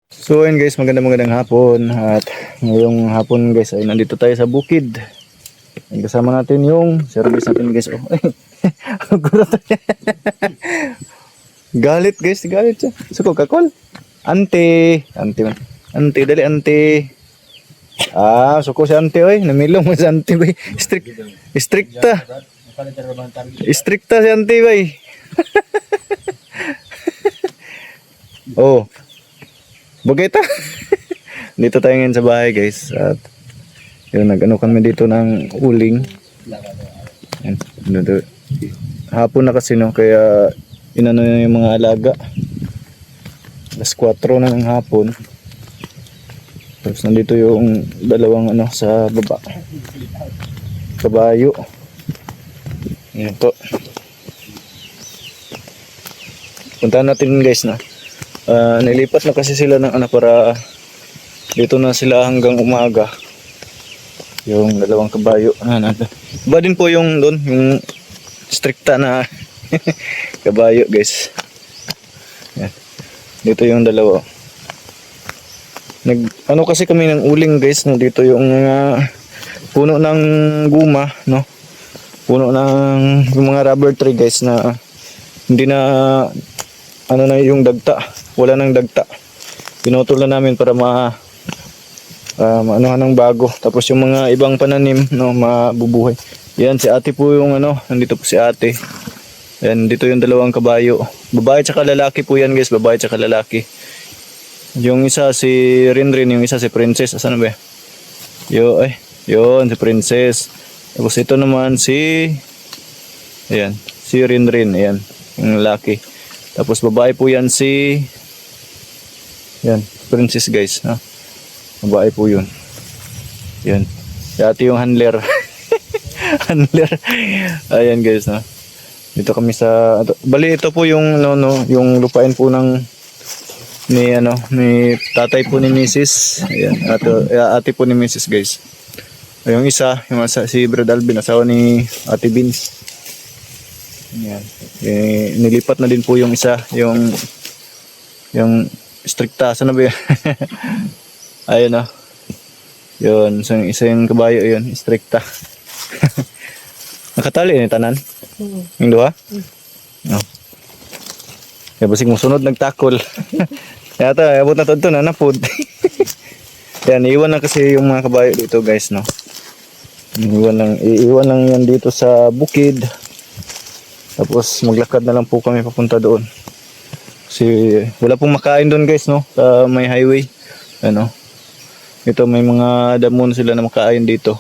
So ayun guys, magandang hapon. At ngayong hapon guys ay nandito tayo sa bukid. Ay, kasama natin yung service natin guys. Oh, galit guys, galit siya. Suko kakol. Ante, ante man. Ante, dali ante. Ah, suko si ante oy. Namilong mo si ante bay. Stricta. Stricta si ante bay. Oh. Bagay ta. Dito tayo ngayon sa bahay guys. At yun, nag-ano kami dito ng uling. Yan. Hapon na kasi no, kaya inano na yung mga alaga. Alas 4 na ng hapon. Tapos nandito yung dalawang ano sa baba. Kabayo. Yan po. Puntahan natin guys na. Nilipat na kasi sila ng ano para dito na sila hanggang umaga. Yung dalawang kabayo. Iba din po yung doon, yung stricta na kabayo guys. Yan. Dito yung dalawa. Ano kasi kami ng uling guys, no? Dito yung puno ng guma, no? Puno ng yung mga rubber tree guys na hindi na ano na yung dagta, wala nang dagta. Pinutol na namin para anuhan ng bago. Tapos yung mga ibang pananim, no, mabubuhay. Yan si ate po yung ano, nandito po si ate. Yan, dito yung dalawang kabayo. Babae tsaka lalaki po yan guys, babae tsaka lalaki. Yung isa si Rinrin, yung isa si Princess. Asan na ba? Yun si Princess. Tapos ito naman si ayan, si Rinrin, ayan, yung lalaki. Tapos babae po yan si yan, Princess guys, ha? Babae po yun. Yan. Dati yung handler. Handler. Ayan guys, ha? Dito kami sa bali ito po yung yung lupain po ng ni tatay po ni Mrs. Ayan, ate po ni Mrs. guys. Yung isa, si Brad Alvin, asawa ni Ate Vince. Ayan. Nilipat na din po yung isa, yung stricta. Saan na ba yun? Ayun o. Yun, isa yung kabayo yun, stricta. Nakatali ni tanan? Yung dua? No. Kaya basig mo sunod nagtakol. Yata, abot na to na napod. Yan, iwan na kasi yung mga kabayo dito guys, no. Iwan lang yan dito sa bukid. Tapos maglakad na lang po kami papunta doon. Kasi wala pong makain doon guys, no, sa may highway. Ano? Ito may mga damon sila na makain dito.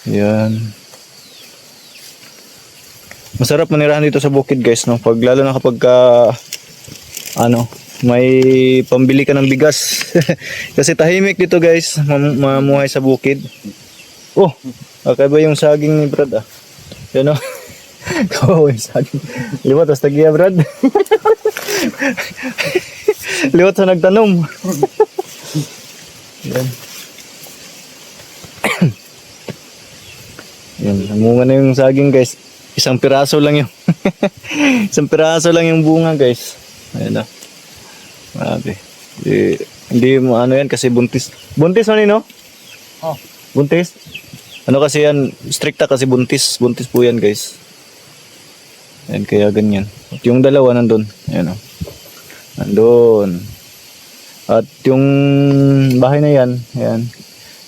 Yan. Masarap manirahan dito sa bukid guys, no. Pag lalo na kapag may pambili ka ng bigas. Kasi tahimik dito guys, mamuhay sa bukid. Oh, okay ba yung saging ni Brad ah? Yan o. Kawawa yung saging. Liwat, tas tagiya Brad. Liwat sa nagtanom. Yan. Yan, namunga na yung saging guys. Isang piraso lang yung isang piraso lang yung bunga guys. Ayan na. Grabe. Hindi mo ano yan kasi buntis. Buntis man no? Oh. Buntis? Ano kasi yan? Stricta kasi buntis. Buntis po yan guys. Ayan, kaya ganyan. At yung dalawa nandun. Ayan o. Nandun. At yung bahay na yan. Ayan.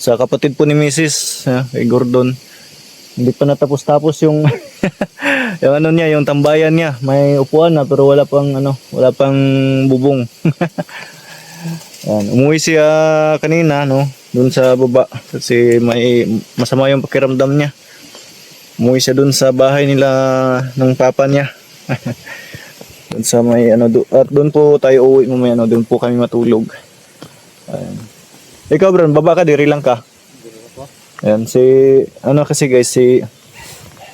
Sa kapatid po ni Mrs. Kay Gordon. Hindi pa natapos-tapos yung yung ano niya, yung tambayan niya. May upuan na pero wala pang bubong. Ayan, umuwi siya kanina, no, doon sa baba kasi may masama yung pakiramdam niya. Umuwi siya doon sa bahay nila ng papa niya. Doon sa may at doon po tayo uwi mamaya, doon po kami matulog. Ayan. Ikaw bro, baba ka, diri lang ka. Ayan, kasi guys, si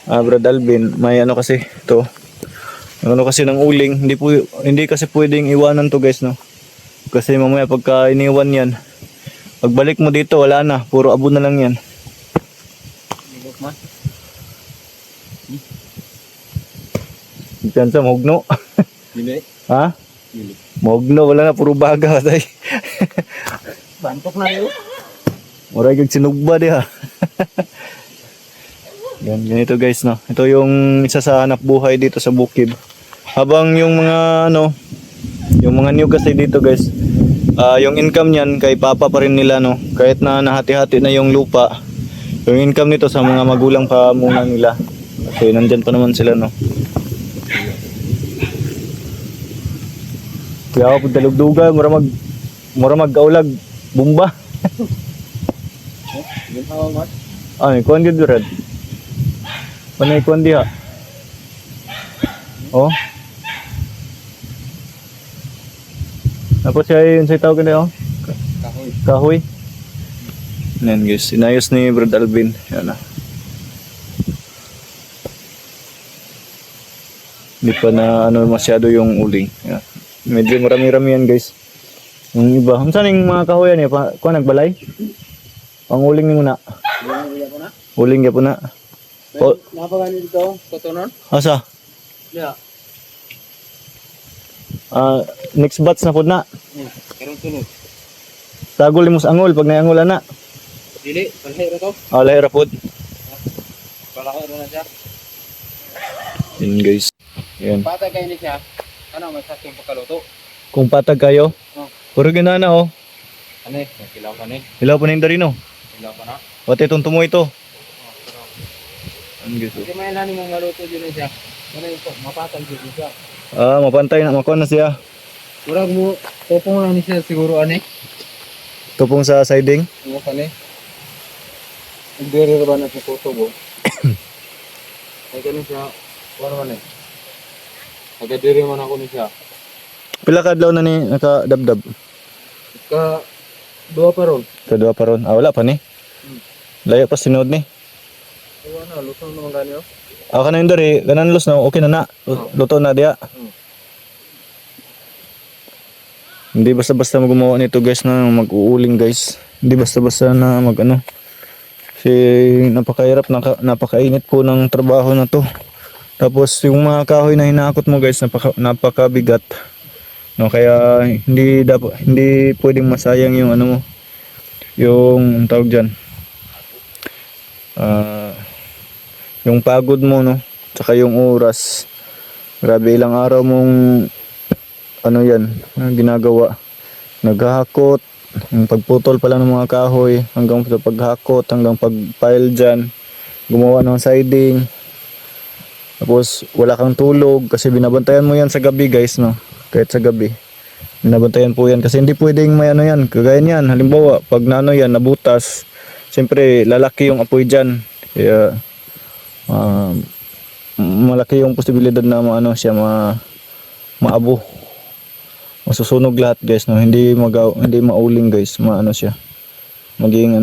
Brad Alvin, may kasi ito. Kasi ng uling, hindi kasi pwedeng iwanan to guys, no. Kasi mamaya pagka iniwan yan, pagbalik mo dito wala na, puro abo na lang yan. Diyan sa mahugno. Dili. Ha? Dili. Mogno, wala na, puro baga. Tay. Bantok na yun. Murag kag sinugba diha. Yan, ganito guys, no. Ito yung isa sa hanap buhay dito sa bukid. Habang yung mga ano, yung mga new kasi dito guys, yung income niyan kay papa pa rin nila, no. Kahit na nahati-hati na yung lupa, yung income nito sa mga magulang pa muna nila. Kasi nandyan pa naman sila, no. Kaya ako dalugduga, mura mag-aulag bumba. Yung hawamat. Ay, kuan gid red. Panay kuan diha. Oh. Tapos siya yun sa tawag na oh. Kahoy. Kahoy. Yan guys, inayos ni Brad Alvin. Yan na. Hindi pa na ano masyado yung uling. Yan. Medyo marami-rami yan guys. Yung iba, saan yung mga kahoy yan eh? Kuha nagbalay? Ang uling ni muna. Ulang ko na. Uling ya po na. Oh, Napagano dito? Kotonon? asa? Yeah. Next batch na po na. Karong tunod. Tagol limos angol pag naangolan na. Dili, palahira to. Lahira po. Palahira na siya. Yan guys. Yan. Patay kayo ni siya. Ano, may sakyung pagkaluto. Kung patag kayo, Oh. puro ginana oh. Ano eh, kilaw ka na eh. Hilaw pa na yung darino. Kilaw ka na. Pati itong tumo ito. Yan guys. Kasi may nani mong naluto dito siya. Ano ito, mapatay dito siya. Mapantay na, makuha na siya. Murag mo, topong lang ni siya siguro ani. Tupong sa siding. Ano ka ni? Hindi ba na siya tutubo? Ay ganun siya. Ano man eh. Nagadiri man ako ni siya. Pila ka adlaw na ni nakadabdab? Ka, dua pa ron. Kadua pa ron. Wala pa ni. Layo pa sinod ni. Ewan na, lutong naman ganyo. Kana yung dari, kanan los na, okay na na. Luto na diya. Hindi basta-basta gumawa nito guys na mag-uuling guys. Hindi basta-basta na mag ano. Kasi napakahirap, napakainit po ng trabaho na to. Tapos yung mga kahoy na hinakot mo guys, napakabigat. No, kaya hindi pwedeng masayang yung ano mo. Yung tawag diyan. Yung pagod mo no, tsaka yung oras. Grabe ilang araw mong ano yan, ginagawa. Naghahakot, yung pagputol pa lang ng mga kahoy, hanggang sa paghakot, hanggang pagpile dyan, gumawa ng siding. Tapos wala kang tulog kasi binabantayan mo yan sa gabi guys no. Kahit sa gabi. Binabantayan po yan kasi hindi pwedeng may ano yan, kagaya niyan. Halimbawa, pag naano yan, nabutas, siyempre lalaki yung apoy dyan. Kaya malaki yung posibilidad na maano siya maabo. Masusunog lahat guys no. Hindi mauling guys, maano siya. Magiging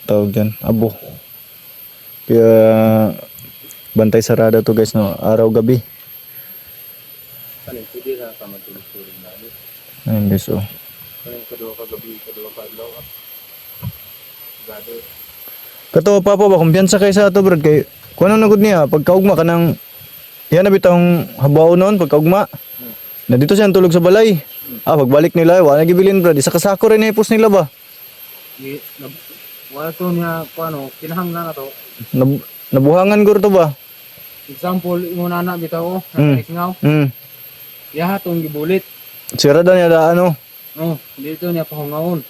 tawag dyan, abo. Kaya bantay sarada to guys no, araw gabi. Kanin, pwede na ka matulog-tulog na. Ayun guys oh. Kanin, kadua ka gabi, kadua ka adlaw. Gado. Kato pa ba kumpiyansa kay sa ato brad kay kuno nagud niya pagkaugma kanang yan na bitang habaw noon pagkaugma. Na dito siya tulog sa balay. Pagbalik nila wala gibilin brad isa kasako rin ipos nila ba. Wala to niya kuano, kinahanglan na to. Nabuhangan guro to ba? Example, yung nana bitaw nakikngaw. Yaha tong gibulit. Sira daw niya da ano. Oh, dito niya pahungawon.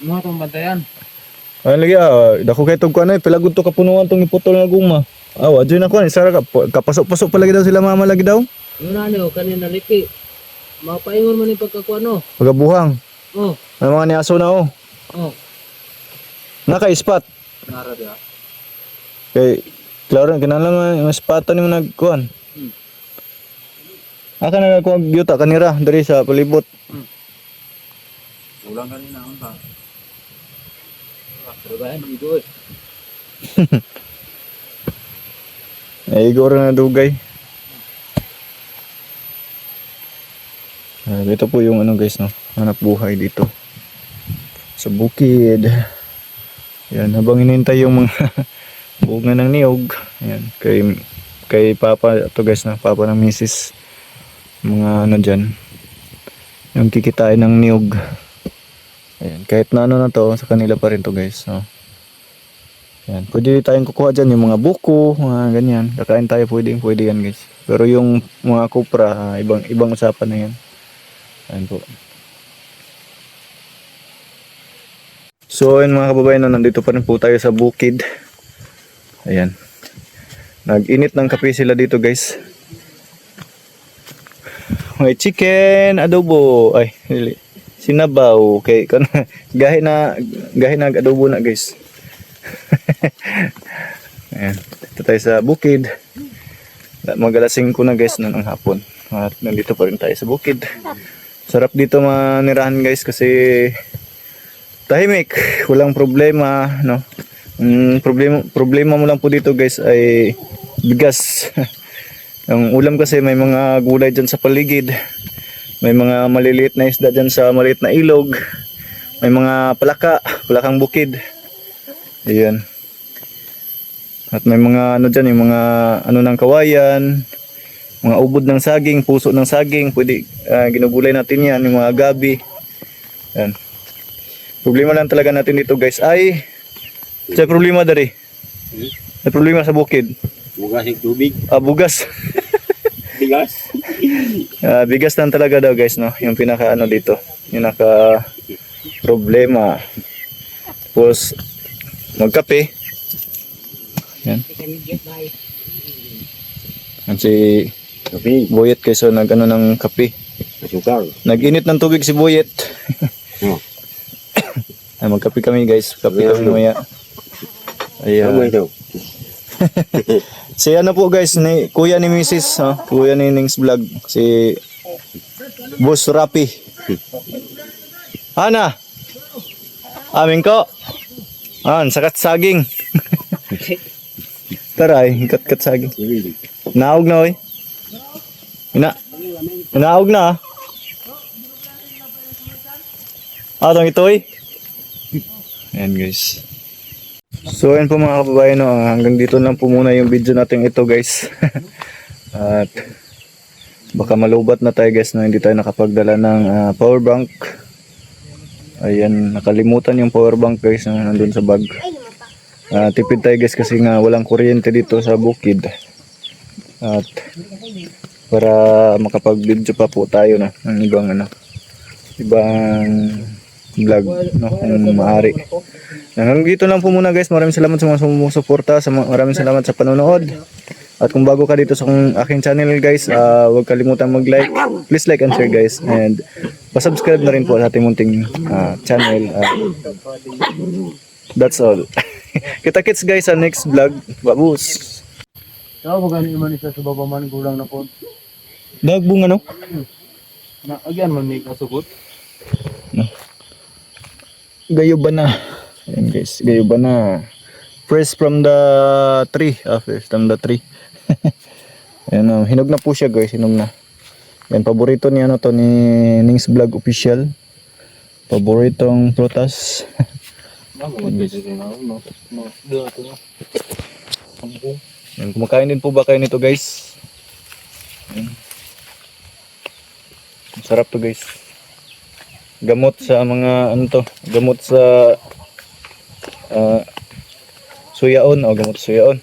Mo tong bantayan. Ay lagi dako kay tog kuan ay pilagud to kapunuan tong iputol nga guma. Adyo na kuan sara ka kapasok-pasok pa lagi daw sila mama lagi daw. Yung nani o kanina liki. Mapaingon man ni pagkakuano. Pagabuhang. Oh. May mga niaso na oh. Oh. Naka-spot. Nara dia. Kay klaro kinahanglan nga spatan yung nagkuan. Aka na nagkuha gyuta kanira diri sa palibot. Ulang kanina ang ta. Pero ba hindi good. Ay igor na dugay. Ito po yung ano guys no, hanap buhay dito sa bukid. Yan habang hinihintay yung mga bunga ng niyog. Ayan, kay kay Papa to guys na, Papa ng Mrs. Mga ano dyan. Yung kikitain ng niyog. Ayan, kahit na ano na to, sa kanila pa rin to guys. No? Ayan, pwede tayong kukuha dyan yung mga buko, mga ganyan. Kakain tayo, pwede yan guys. Pero yung mga kupra, ibang usapan na yan. Ayan po. So ayun mga kababayan, no, nandito pa rin po tayo sa bukid. Ayan. Nag-init ng kape sila dito guys. May chicken adobo. Ay, sinabaw. Okay, gahi na adobo na guys. Ayan. Dito tayo sa bukid. Magalasing ko na guys ng hapon. At nandito pa rin tayo sa bukid. Sarap dito manirahan guys kasi tahimik, walang problema, no. Problema mo lang po dito guys ay bigas. Ang ulam kasi may mga gulay dyan sa paligid. May mga maliliit na isda dyan sa maliit na ilog. May mga palakang bukid. Ayan. At may mga ano dyan, yung mga ano ng kawayan, mga ubod ng saging, puso ng saging, pwede ginugulay natin yan, yung mga gabi. Ayan. Problema lang talaga natin dito guys ay sa problema dari. May problema sa bukid. Bugas yung tubig. Bugas. Bigas. Bigas lang talaga daw guys, no? Yung pinaka ano dito, yung naka problema. Tapos magkape. Yan. Yan si Boyet kaysa nag-ano ng kape. Sukar. Nag-init ng tubig si Boyet. Oh. Ay, magkape kami guys. Kape kami mamaya. Ayan. Si ano po guys, ni kuya ni Mrs. Kuya ni Nings Vlog. Si Boss Rapi. Ana. Amin ko. Sakat saging. Taray, kat saging. Naog na oy. Naog na. Atong ito oy. Ayan guys. So ayan po mga kababayan, no, hanggang dito lang po muna yung video natin ito guys. At baka malubat na tayo guys na hindi tayo nakapagdala ng power bank. Ayan, nakalimutan yung power bank guys na nandun sa bag. Tipid tayo guys kasi nga walang kuryente dito sa bukid. At para makapag video pa po tayo na ng ibang vlog, no, kung maaari. Hanggang dito lang po muna guys. Maraming salamat sa mga sumusuporta, maraming salamat sa panonood. At kung bago ka dito sa aking channel guys, huwag kalimutan mag-like. Please like and share guys. And pa-subscribe na rin po sa ating munting channel. That's all. Kita-kits guys sa next vlog. Babus. Ikaw magani man isa sa baba man gulang na po. Dagbong ano? Na agyan man ni kasugot. Gayo ba na? Ayan guys, gayo ba na? Fresh from the tree. Fresh from the tree. Ayan, hinog na po siya guys, hinog na. Yan, paborito ni to ni Nings Vlog Official. Paboritong prutas. Yan, kumakain din po ba kayo nito guys? Yan. Masarap to guys. Gamot sa mga gamot sa suyaon, gamot sa suyaon.